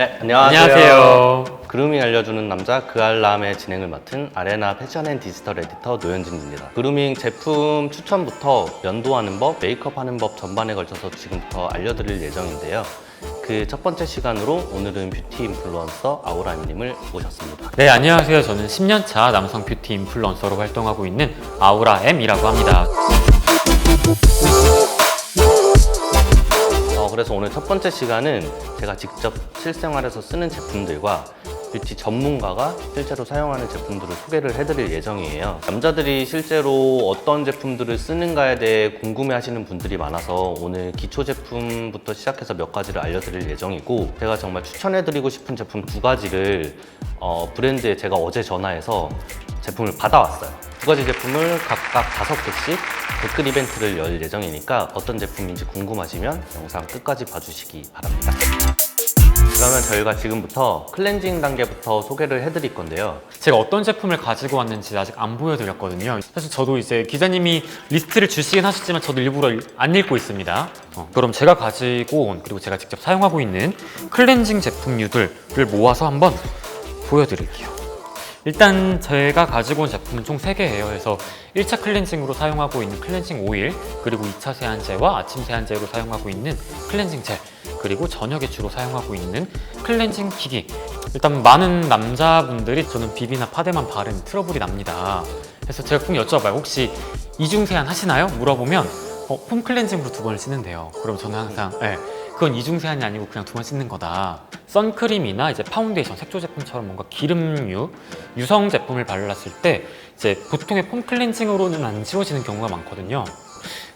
네, 안녕하세요. 안녕하세요. 그루밍 알려주는 남자 그알람의 진행을 맡은 아레나 패션 앤 디지털 에디터 노현진입니다. 그루밍 제품 추천부터 면도하는 법, 메이크업 하는 법 전반에 걸쳐서 지금부터 알려드릴 예정인데요. 그 첫 번째 시간으로 오늘은 뷰티 인플루언서 아우라님을 모셨습니다. 네, 안녕하세요. 저는 10년차 남성 뷰티 인플루언서로 활동하고 있는 아우라엠이라고 합니다. 그래서 오늘 첫 번째 시간은 제가 직접 실생활에서 쓰는 제품들과 뷰티 전문가가 실제로 사용하는 제품들을 소개를 해드릴 예정이에요. 남자들이 실제로 어떤 제품들을 쓰는가에 대해 궁금해하시는 분들이 많아서 오늘 기초 제품부터 시작해서 몇 가지를 알려드릴 예정이고, 제가 정말 추천해드리고 싶은 제품 두 가지를 브랜드에 제가 어제 전화해서 제품을 받아왔어요. 두 가지 제품을 각각 5개씩 댓글 이벤트를 열 예정이니까 어떤 제품인지 궁금하시면 영상 끝까지 봐주시기 바랍니다. 그러면 저희가 지금부터 클렌징 단계부터 소개를 해드릴 건데요. 제가 어떤 제품을 가지고 왔는지 아직 안 보여드렸거든요. 사실 저도 이제 기자님이 리스트를 주시긴 하셨지만 저도 일부러 안 읽고 있습니다. 그럼 제가 가지고 온, 그리고 제가 직접 사용하고 있는 클렌징 제품류들을 모아서 한번 보여드릴게요. 일단 제가 가지고 온 제품은 총 3개예요. 그래서 1차 클렌징으로 사용하고 있는 클렌징 오일, 그리고 2차 세안제와 아침 세안제로 사용하고 있는 클렌징 젤, 그리고 저녁에 주로 사용하고 있는 클렌징 기기. 일단 많은 남자분들이 저는 비비나 파데만 바르면 트러블이 납니다. 그래서 제가 꼭 여쭤봐요. 혹시 이중 세안 하시나요? 물어보면 폼 클렌징으로 2번을 쓰는데요. 그럼 저는 항상 그건 이중 세안이 아니고 그냥 2번 씻는 거다. 선크림이나 이제 파운데이션, 색조 제품처럼 뭔가 기름류, 유성 제품을 발랐을 때 이제 보통의 폼 클렌징으로는 안 지워지는 경우가 많거든요.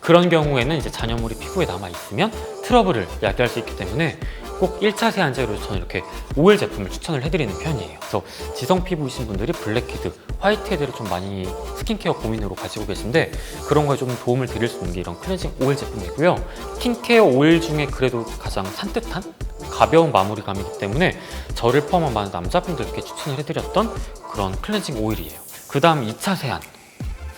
그런 경우에는 이제 잔여물이 피부에 남아 있으면 트러블을 야기할 수 있기 때문에 꼭 1차 세안제로 저는 이렇게 오일 제품을 추천을 해드리는 편이에요. 그래서 지성 피부이신 분들이 블랙헤드, 화이트헤드를 좀 많이 스킨케어 고민으로 가지고 계신데 그런 거에 좀 도움을 드릴 수 있는 게 이런 클렌징 오일 제품이고요. 스킨케어 오일 중에 그래도 가장 산뜻한 가벼운 마무리감이기 때문에 저를 포함한 많은 남자분들께 추천을 해드렸던 그런 클렌징 오일이에요. 그 다음 2차 세안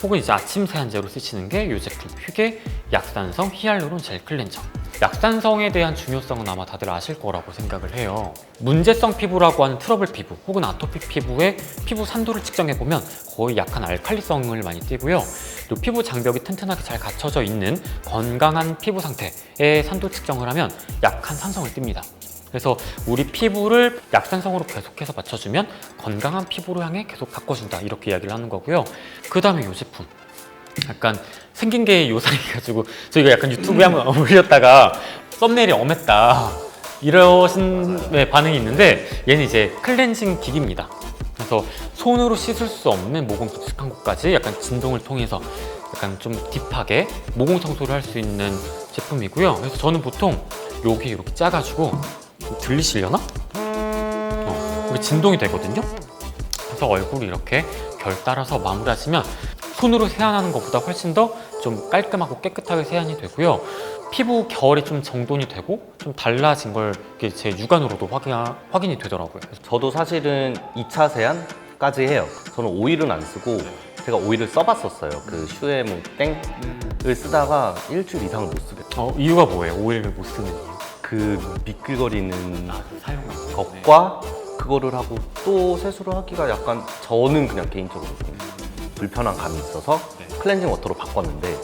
혹은 이제 아침 세안제로 쓰시는 게 이 제품 퓨게 약산성 히알루론 젤 클렌저. 약산성에 대한 중요성은 아마 다들 아실 거라고 생각을 해요. 문제성 피부라고 하는 트러블 피부 혹은 아토피 피부의 피부 산도를 측정해보면 거의 약한 알칼리성을 많이 띠고요. 그리고 피부 장벽이 튼튼하게 잘 갖춰져 있는 건강한 피부 상태의 산도 측정을 하면 약한 산성을 띱니다. 그래서 우리 피부를 약산성으로 계속해서 맞춰주면 건강한 피부로 향해 계속 바꿔준다, 이렇게 이야기를 하는 거고요. 그 다음에 이 제품 약간 생긴 게 요상해가지고 저희가 약간 유튜브에 한번 올렸다가 썸네일이 엄했다 이러신 반응이 있는데, 얘는 이제 클렌징 기기입니다. 그래서 손으로 씻을 수 없는 모공 깊숙한 곳까지 약간 진동을 통해서 약간 좀 딥하게 모공 청소를 할 수 있는 제품이고요. 그래서 저는 보통 여기 이렇게 짜가지고 들리시려나? 이게 진동이 되거든요. 그래서 얼굴을 이렇게 결 따라서 마무리하시면 손으로 세안하는 것보다 훨씬 더 좀 깔끔하고 깨끗하게 세안이 되고요. 피부 결이 좀 정돈이 되고 좀 달라진 걸 제 육안으로도 확인이 되더라고요. 저도 사실은 2차 세안까지 해요. 저는 오일은 안 쓰고 제가 오일을 써봤었어요. 그 슈에무 땡을 쓰다가 일주일 이상을 못 쓰겠어요. 이유가 뭐예요? 오일을 못 쓰는 이유? 그 미끌거리는 사용하는 것과 그거를 하고 또 세수를 하기가 약간, 저는 그냥 개인적으로 좀 불편한 감이 있어서 클렌징 워터로 바꿨는데,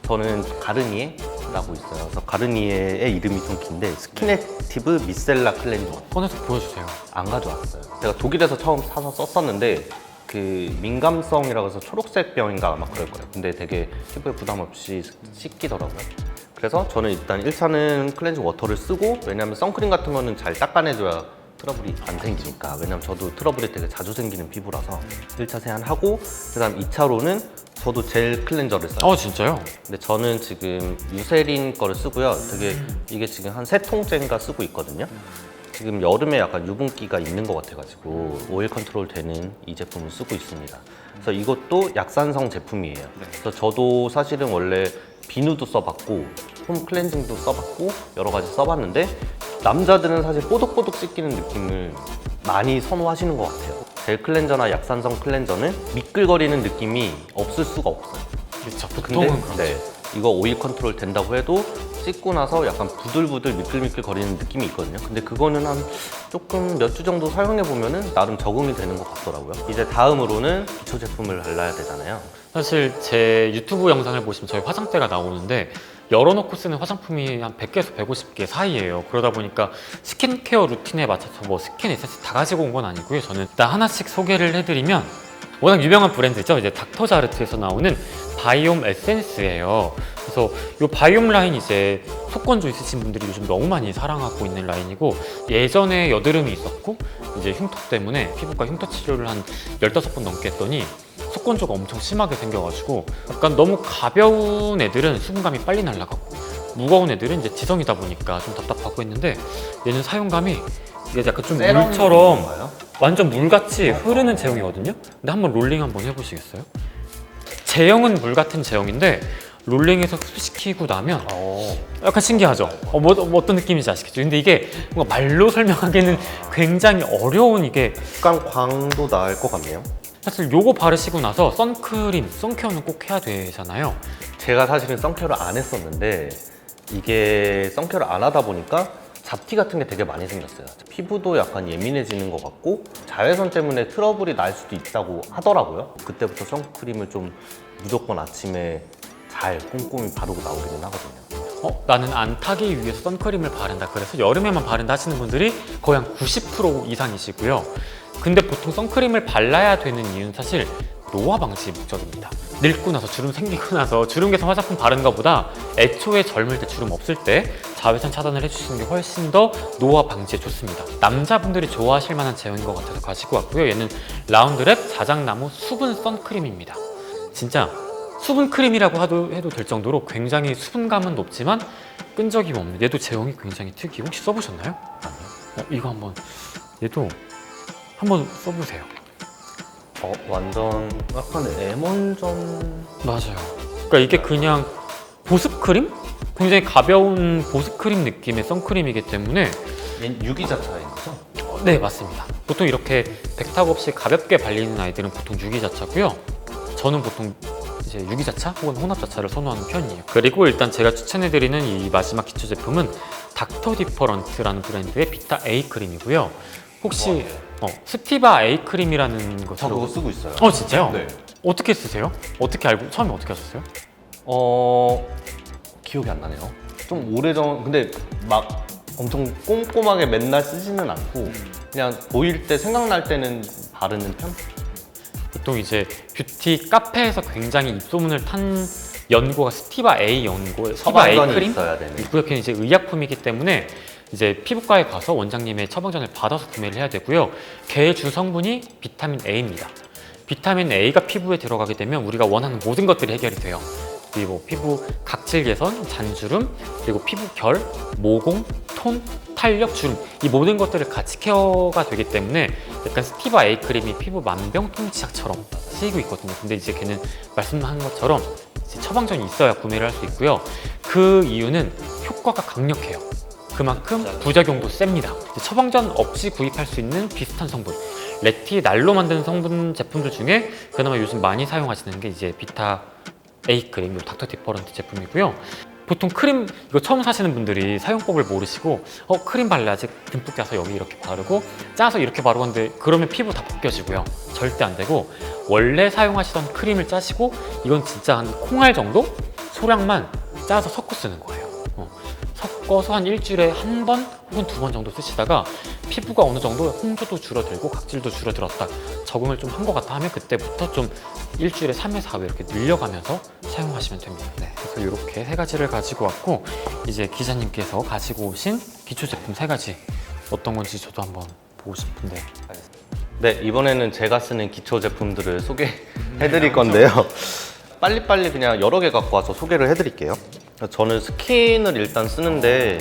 저는 가르니에라고 있어요. 그래서 가르니에의 이름이 좀 긴데 스킨액티브 미셀라 클렌징 워터. 꺼내서 보여주세요. 안 가져왔어요. 제가 독일에서 처음 사서 썼었는데 그 민감성이라고 해서 초록색 병인가 아마 그럴 거예요. 근데 되게 피부에 부담 없이 씻기더라고요. 그래서 저는 일단 1차는 클렌징 워터를 쓰고, 왜냐면 선크림 같은 거는 잘 닦아내줘야 트러블이 안 생기니까. 왜냐면 저도 트러블이 되게 자주 생기는 피부라서 1차 세안하고, 그 다음 2차로는 저도 젤 클렌저를 써요. 진짜요? 근데 저는 지금 유세린 거를 쓰고요. 되게 이게 지금 한 3통째인가 쓰고 있거든요. 지금 여름에 약간 유분기가 있는 것 같아가지고 오일 컨트롤 되는 이 제품을 쓰고 있습니다. 그래서 이것도 약산성 제품이에요. 그래서 저도 사실은 원래 비누도 써봤고 폼 클렌징도 써봤고 여러 가지 써봤는데, 남자들은 사실 뽀득뽀득 씻기는 느낌을 많이 선호하시는 것 같아요. 젤 클렌저나 약산성 클렌저는 미끌거리는 느낌이 없을 수가 없어요. 그렇죠. 보통은 그렇죠. 이거 오일 컨트롤 된다고 해도 씻고 나서 약간 부들부들 미끌미끌 거리는 느낌이 있거든요. 근데 그거는 한 조금 몇 주 정도 사용해 보면은 나름 적응이 되는 것 같더라고요. 이제 다음으로는 기초 제품을 발라야 되잖아요. 사실 제 유튜브 영상을 보시면 저희 화장대가 나오는데 열어놓고 쓰는 화장품이 한 100개에서 150개 사이예요. 그러다 보니까 스킨케어 루틴에 맞춰서 뭐 스킨 에센스 다 가지고 온 건 아니고요. 저는 일단 하나씩 소개를 해드리면 워낙 유명한 브랜드죠. 이제 닥터자르트에서 나오는 바이옴 에센스예요. 그래서 이 바이옴 라인 이제 속건조 있으신 분들이 요즘 너무 많이 사랑하고 있는 라인이고, 예전에 여드름이 있었고 이제 흉터 때문에 피부과 흉터 치료를 한 15번 넘게 했더니 속건조가 엄청 심하게 생겨가지고 약간 너무 가벼운 애들은 수분감이 빨리 날아가고 무거운 애들은 이제 지성이다 보니까 좀 답답하고 했는데, 얘는 사용감이 이게 약간 좀 물처럼 완전 물같이 흐르는 제형이거든요. 근데 한번 롤링 한번 해보시겠어요? 제형은 물 같은 제형인데 롤링해서 흡수시키고 나면 약간 신기하죠? 어떤 느낌인지 아시겠죠? 근데 이게 뭔가 말로 설명하기는 굉장히 어려운, 이게 약간 광도 나을 것 같네요. 사실 요거 바르시고 나서 선크림, 선케어는 꼭 해야 되잖아요. 제가 사실은 선케어를 안 했었는데 이게 선케어를 안 하다 보니까 잡티 같은 게 되게 많이 생겼어요. 피부도 약간 예민해지는 것 같고 자외선 때문에 트러블이 날 수도 있다고 하더라고요. 그때부터 선크림을 좀 무조건 아침에 잘 꼼꼼히 바르고 나오기는 하거든요. 나는 안 타기 위해서 선크림을 바른다, 그래서 여름에만 바른다 하시는 분들이 거의 한 90% 이상이시고요. 근데 보통 선크림을 발라야 되는 이유는 사실 노화 방지 목적입니다. 늙고 나서 주름 생기고 나서 주름 개선 화장품 바르는 것보다 애초에 젊을 때 주름 없을 때 자외선 차단을 해주시는 게 훨씬 더 노화 방지에 좋습니다. 남자분들이 좋아하실 만한 제형인 것 같아서 가지고 왔고요. 얘는 라운드랩 자작나무 수분 선크림입니다. 진짜 수분 크림이라고 해도 될 정도로 굉장히 수분감은 높지만 끈적임이 없는, 얘도 제형이 굉장히 특이해요. 혹시 써보셨나요? 아니요. 이거 한번, 얘도 한번 써보세요. 완전 약간 에멀전. 맞아요. 그러니까 이게 그냥 보습크림? 굉장히 가벼운 보습크림 느낌의 선크림이기 때문에. 유기자차인 거죠? 네, 맞습니다. 보통 이렇게 백탁 없이 가볍게 발리는 아이들은 보통 유기자차고요. 저는 보통 이제 유기자차 혹은 혼합자차를 선호하는 편이에요. 그리고 일단 제가 추천해드리는 이 마지막 기초 제품은 닥터 디퍼런트라는 브랜드의 비타 A 크림이고요. 혹시 스티바 A 크림이라는 거 저 그거 쓰고 있어요. 진짜요? 네. 어떻게 쓰세요? 어떻게 알고, 처음에 어떻게 하셨어요? 기억이 안 나네요. 좀 오래전, 근데 막 엄청 꼼꼼하게 맨날 쓰지는 않고 그냥 보일 때 생각날 때는 바르는 편? 보통 이제 뷰티 카페에서 굉장히 입소문을 탄 연고가 스티바 A 연고, 스티바 A 처방전이 크림 있어야 되네. 이렇게 이제 의약품이기 때문에 이제 피부과에 가서 원장님의 처방전을 받아서 구매를 해야 되고요. 걔의 주 성분이 비타민 A입니다. 비타민 A가 피부에 들어가게 되면 우리가 원하는 모든 것들이 해결이 돼요. 그리고 피부 각질 개선, 잔주름, 그리고 피부 결, 모공, 톤, 탄력, 주름, 이 모든 것들을 같이 케어가 되기 때문에 약간 스티바 A 크림이 피부 만병통치약처럼 쓰이고 있거든요. 근데 이제 걔는 말씀한 것처럼 이제 처방전이 있어야 구매를 할 수 있고요. 그 이유는 효과가 강력해요. 그만큼 부작용도 셉니다. 처방전 없이 구입할 수 있는 비슷한 성분, 레티날로 만드는 성분 제품들 중에 그나마 요즘 많이 사용하시는 게 이제 비타 A 크림, 닥터 디퍼런트 제품이고요. 보통 크림 이거 처음 사시는 분들이 사용법을 모르시고 크림 발라야지 듬뿍 짜서 여기 이렇게 바르고 짜서 이렇게 바르고 하는데 그러면 피부 다 벗겨지고요. 절대 안 되고 원래 사용하시던 크림을 짜시고 이건 진짜 한 콩알 정도 소량만 짜서 섞어 쓰는 거예요. 섞어서 한 일주일에 한 번 혹은 2번 정도 쓰시다가 피부가 어느 정도 홍조도 줄어들고 각질도 줄어들었다, 적응을 좀 한 것 같다 하면 그때부터 좀 일주일에 3회에서 4회 이렇게 늘려가면서 사용하시면 됩니다. 네, 그래서 이렇게 3가지를 가지고 왔고, 이제 기자님께서 가지고 오신 기초 제품 3가지 어떤 건지 저도 한번 보고 싶은데. 네, 이번에는 제가 쓰는 기초 제품들을 소개해드릴 건데요. 빨리빨리 그냥 여러 개 갖고 와서 소개를 해드릴게요. 저는 스킨을 일단 쓰는데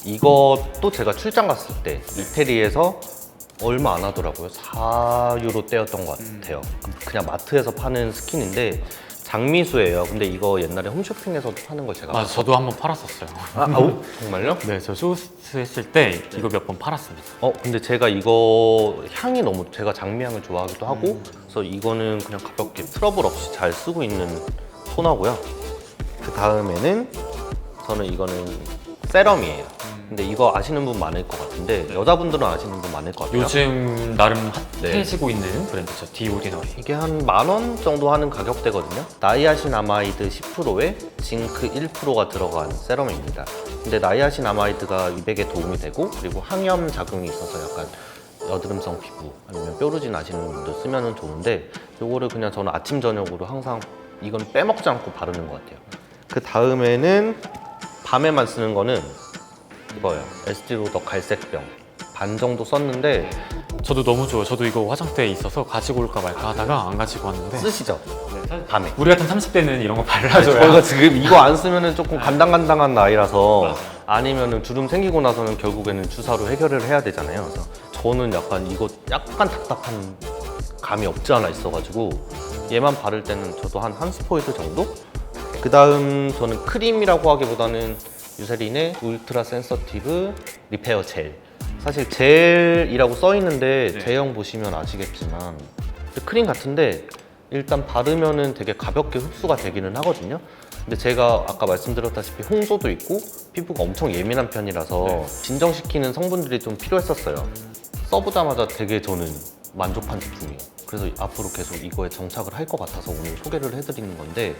이것도 제가 출장 갔을 때 이태리에서 얼마 안 하더라고요. 4유로 떼였던 것 같아요. 그냥 마트에서 파는 스킨인데 장미수예요. 근데 이거 옛날에 홈쇼핑에서도 파는 걸 제가 저도 한번 팔았었어요. 정말요? 네, 저 쇼스 했을 때 이거 몇 번 팔았습니다. 근데 제가 이거 향이 너무, 제가 장미향을 좋아하기도 하고 그래서 이거는 그냥 가볍게 트러블 없이 잘 쓰고 있는 토너고요. 그 다음에는 저는 이거는 세럼이에요. 근데 이거 아시는 분 많을 것 같은데 여자분들은 아시는 분 많을 것 같아요. 요즘 나름 네. 핫해지고 있는 브랜드죠. 디오디너리. 이게 한 10,000원 정도 하는 가격대거든요. 나이아신아마이드 10%에 징크 1%가 들어간 세럼입니다. 근데 나이아신아마이드가 미백에 도움이 되고 그리고 항염 작용이 있어서 약간 여드름성 피부 아니면 뾰루지 나시는 분들 쓰면 좋은데 이거를 그냥 저는 아침 저녁으로 항상 이건 빼먹지 않고 바르는 것 같아요. 그 다음에는 밤에만 쓰는 거는 이거예요. 에스티로더 갈색병 반 정도 썼는데 저도 너무 좋아요. 저도 이거 화장대에 있어서 가지고 올까 말까 하다가 안 가지고 왔는데 쓰시죠? 밤에. 우리 같은 30대는 이런 거 발라줘야 저희가 지금 이거 안 쓰면은 조금 간당간당한 나이라서 아니면은 주름 생기고 나서는 결국에는 주사로 해결을 해야 되잖아요. 그래서 저는 약간 이거 약간 답답한 감이 없지 않아 있어가지고 얘만 바를 때는 저도 한 스포이드 정도? 그 다음 저는 크림이라고 하기보다는 유세린의 울트라 센서티브 리페어 젤. 사실 젤이라고 써 있는데 제형 보시면 아시겠지만 크림 같은데 일단 바르면은 되게 가볍게 흡수가 되기는 하거든요. 근데 제가 아까 말씀드렸다시피 홍조도 있고 피부가 엄청 예민한 편이라서 진정시키는 성분들이 좀 필요했었어요. 써보자마자 되게 저는 만족한 제품이에요. 그래서 앞으로 계속 이거에 정착을 할 것 같아서 오늘 소개를 해드리는 건데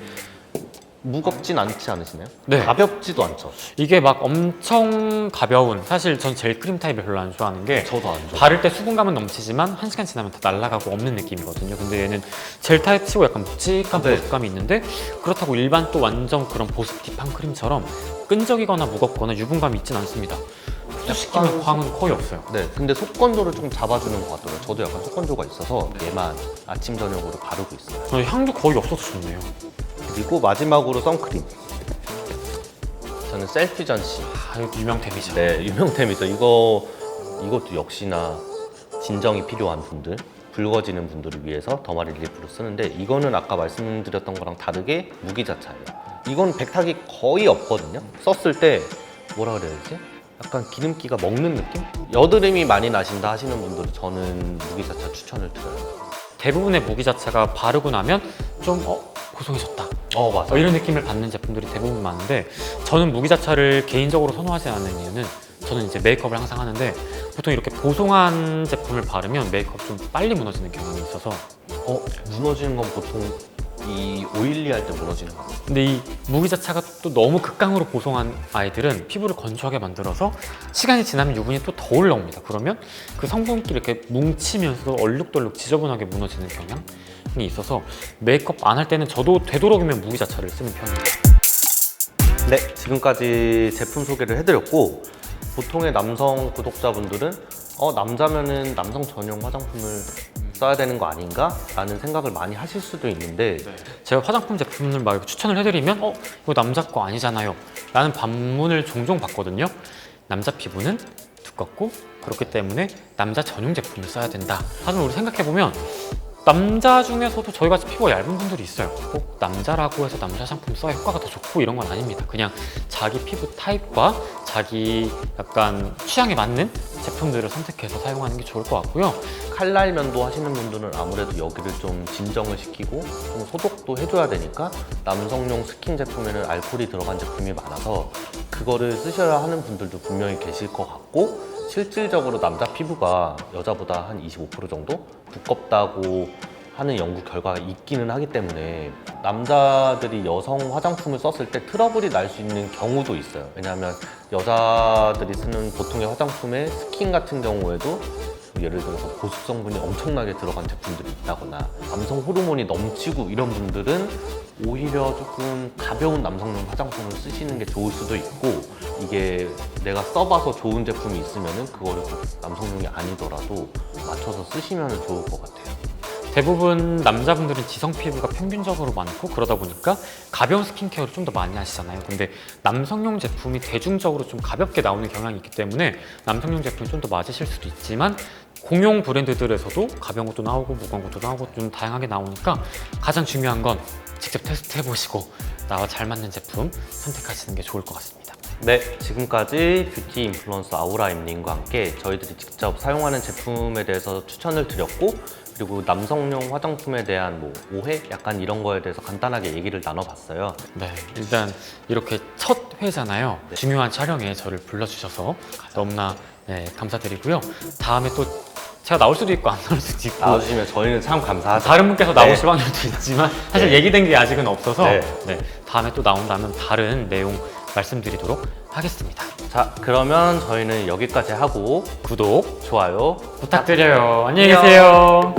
무겁진 않지 않으시나요? 네. 가볍지도 않죠? 이게 막 엄청 가벼운, 사실 전 젤 크림 타입을 별로 안 좋아하는 게 저도 안 좋아해요. 바를 때 수분감은 넘치지만 1시간 지나면 다 날아가고 없는 느낌이거든요. 근데 얘는 젤 타입 치고 약간 묵직한 네. 보습감이 있는데 그렇다고 일반 또 완전 그런 보습 딥한 크림처럼 끈적이거나 무겁거나 유분감이 있진 않습니다. 흡수시키면 약간 광은 거의 없어요. 네, 근데 속건조를 좀 잡아주는 것 같더라고요. 저도 약간 속건조가 있어서 얘만 아침 저녁으로 바르고 있어요. 저는 향도 거의 없어서 좋네요. 그리고 마지막으로 선크림. 저는 셀피전시. 아, 이거 유명템이죠. 네, 유명템이죠. 이것도 역시나 진정이 필요한 분들, 붉어지는 분들을 위해서 더마 릴리프로 쓰는데 이거는 아까 말씀드렸던 거랑 다르게 무기자차예요. 이건 백탁이 거의 없거든요. 썼을 때 뭐라 그래야 되지? 약간 기름기가 먹는 느낌? 여드름이 많이 나신다 하시는 분들은 저는 무기자차 추천을 드려요. 대부분의 무기자차가 바르고 나면 좀 고소해졌다. 맞아요. 이런 느낌을 받는 제품들이 대부분 많은데 저는 무기자차를 개인적으로 선호하지 않는 이유는 저는 이제 메이크업을 항상 하는데 보통 이렇게 보송한 제품을 바르면 메이크업 좀 빨리 무너지는 경향이 있어서 무너지는 건 보통 이 오일리할 때 무너지는 거. 근데 이 무기자차가 또 너무 극강으로 보송한 아이들은 피부를 건조하게 만들어서 시간이 지나면 유분이 또 더 올라옵니다. 그러면 그 성분끼리 이렇게 뭉치면서 얼룩덜룩 지저분하게 무너지는 경향이 있어서 메이크업 안 할 때는 저도 되도록이면 무기자차를 쓰는 편이에요. 네, 지금까지 제품 소개를 해드렸고 보통의 남성 구독자분들은 남자면은 남성 전용 화장품을 써야 되는 거 아닌가? 라는 생각을 많이 하실 수도 있는데 제가 화장품 제품을 막 이렇게 추천을 해드리면 이거 남자 거 아니잖아요 라는 반문을 종종 받거든요. 남자 피부는 두껍고 그렇기 때문에 남자 전용 제품을 써야 된다. 하지만 우리 생각해보면 남자 중에서도 저희같이 피부가 얇은 분들이 있어요. 꼭 남자라고 해서 남자 화장품 써야 효과가 더 좋고 이런 건 아닙니다. 그냥 자기 피부 타입과 자기 약간 취향에 맞는 제품들을 선택해서 사용하는 게 좋을 것 같고요. 칼날 면도 하시는 분들은 아무래도 여기를 좀 진정을 시키고 좀 소독도 해줘야 되니까 남성용 스킨 제품에는 알코올이 들어간 제품이 많아서 그거를 쓰셔야 하는 분들도 분명히 계실 것 같고 실질적으로 남자 피부가 여자보다 한 25% 정도 두껍다고 하는 연구 결과가 있기는 하기 때문에 남자들이 여성 화장품을 썼을 때 트러블이 날 수 있는 경우도 있어요. 왜냐하면 여자들이 쓰는 보통의 화장품의 스킨 같은 경우에도 예를 들어서 보습 성분이 엄청나게 들어간 제품들이 있다거나 남성 호르몬이 넘치고 이런 분들은 오히려 조금 가벼운 남성용 화장품을 쓰시는 게 좋을 수도 있고 이게 내가 써봐서 좋은 제품이 있으면은 그거를 꼭 남성용이 아니더라도 맞춰서 쓰시면 좋을 것 같아요. 대부분 남자분들은 지성 피부가 평균적으로 많고 그러다 보니까 가벼운 스킨케어를 좀 더 많이 하시잖아요. 근데 남성용 제품이 대중적으로 좀 가볍게 나오는 경향이 있기 때문에 남성용 제품이 좀 더 맞으실 수도 있지만 공용 브랜드들에서도 가벼운 것도 나오고 무거운 것도 나오고 좀 다양하게 나오니까 가장 중요한 건 직접 테스트해보시고 나와 잘 맞는 제품 선택하시는 게 좋을 것 같습니다. 네, 지금까지 뷰티 인플루언서 아우라 엠님과 함께 저희들이 직접 사용하는 제품에 대해서 추천을 드렸고 그리고 남성용 화장품에 대한 뭐 오해? 약간 이런 거에 대해서 간단하게 얘기를 나눠봤어요. 네, 일단 이렇게 첫 회잖아요. 중요한 촬영에 저를 불러주셔서 너무나 감사드리고요. 다음에 또 제가 나올 수도 있고 안 나올 수도 있고 나와주시면 저희는 참 감사하죠. 다른 분께서 나오실 확률도 있지만 사실 네. 얘기된 게 아직은 없어서 네. 다음에 또 나온다면 다른 내용 말씀드리도록 하겠습니다. 자, 그러면 저희는 여기까지 하고 구독 좋아요 부탁드려요. 안녕히 계세요.